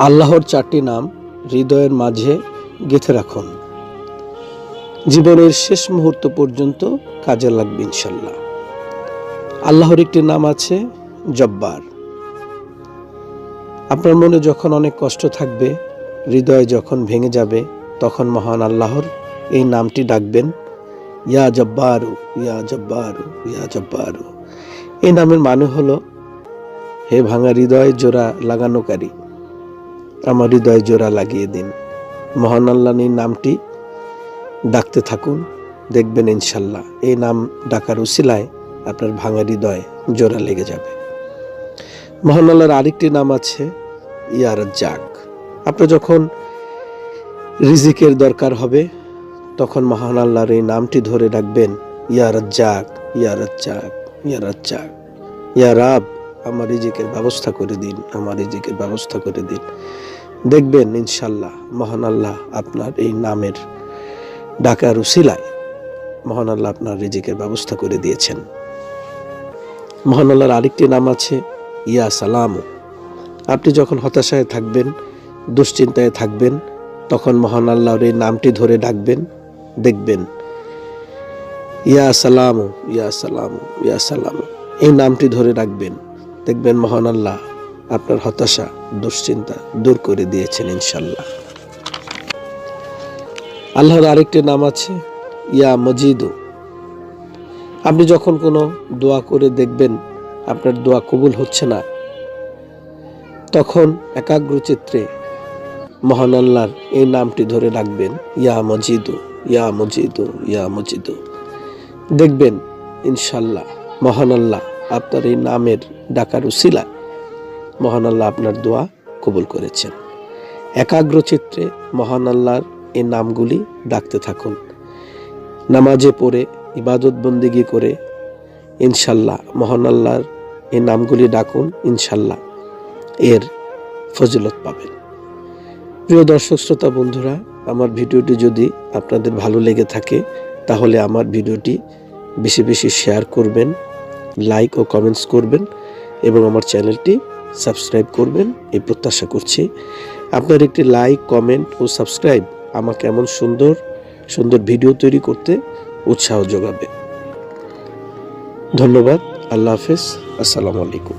আল্লাহর 4টি নাম হৃদয়ের মাঝে গেঁথে রাখুন, জীবনের শেষ মুহূর্ত পর্যন্ত কাজে লাগবে ইনশাল্লাহ। আল্লাহর একটি নাম আছে জব্বার। আপনার মনে যখন অনেক কষ্ট থাকবে, হৃদয় যখন ভেঙে যাবে, তখন মহান আল্লাহর এই নামটি ডাকবেন, ইয়া জব্বারু, ইয়া জব্বারু, ইয়া জব্বারু। এই নামের মানে হলো, হে ভাঙা হৃদয় জোড়া লাগানোকারী, আমার হৃদয় জোড়া লাগিয়ে দিন। মহান আল্লাহর এই নামটি ডাকতে থাকুন, দেখবেন ইনশাল্লাহ এই নাম ডাকার উসিলায় আপনার ভাঙা হৃদয় জোড়া লেগে যাবে। মহান আল্লাহর আরেকটি নাম আছে ইয়া রাজ্জাক। আপনার যখন রিজিকের দরকার হবে, তখন মহান আল্লাহর এই নামটি ধরে ডাকবেন, ইয়া রাজ্জাক, ইয়া রাজ্জাক, ইয়া রাজ্জাক, ইয়া রাব, আমার রিজিকের ব্যবস্থা করে দিন, আমার রিজিকের ব্যবস্থা করে দিন। দেখবেন ইনশাল্লাহ মহান আল্লাহ আপনার এই নামের ডাকার উসিলায় মহান আল্লাহ আপনার রিজিকের ব্যবস্থা করে দিয়েছেন। মহান আল্লাহর আরেকটি নাম আছে ইয়া সালাম। আপনি যখন হতাশায় থাকবেন, দুশ্চিন্তায় থাকবেন, তখন মহান আল্লাহর এই নামটি ধরে ডাকবেন, দেখবেন ইয়া সালাম, ইয়া সালাম, ইয়া সালাম। এই নামটি ধরে রাখবেন, দেখবেন মহান আল্লাহ আপনার হতাশা, দুশ্চিন্তা দূর করে দিয়েছেন ইনশাল্লাহ। আল্লাহর আরেকটি নাম আছে ইয়া মজিদু। আপনি যখন কোনো দোয়া করে দেখবেন আপনার দোয়া কবুল হচ্ছে না, তখন একাগ্রচিত্তে মহান আল্লাহর এই নামটি ধরে রাখবেন, ইয়া মজিদু, ইয়া মজিদু, ইয়া মজিদু। দেখবেন ইনশাল্লাহ মহান আল্লাহ আপনার এই নামের ডাকার উসিলা মহান আল্লাহ আপনার দোয়া কবুল করেছেন। একাগ্রচিত্তে মহান আল্লাহর এই নামগুলি ডাকতে থাকুন। নামাজে পড়ে, ইবাদত বন্দিগি করে ইনশাল্লাহ মহান আল্লাহর এই নামগুলি ডাকুন, ইনশাল্লাহ এর ফজিলত পাবেন। প্রিয় দর্শক শ্রোতা বন্ধুরা, আমার ভিডিওটি যদি আপনাদের ভালো লেগে থাকে, তাহলে আমার ভিডিওটি বেশি বেশি শেয়ার করবেন, লাইক ও কমেন্টস করবেন এবং আমার চ্যানেলটি সাবস্ক্রাইব করবেন, এই প্রত্যাশা করছি। আপনার একটি লাইক, কমেন্ট ও সাবস্ক্রাইব আমাকে এমন সুন্দর সুন্দর ভিডিও তৈরি করতে উৎসাহ যোগাবে। ধন্যবাদ। আল্লাহ হাফেজ। আসসালামু আলাইকুম।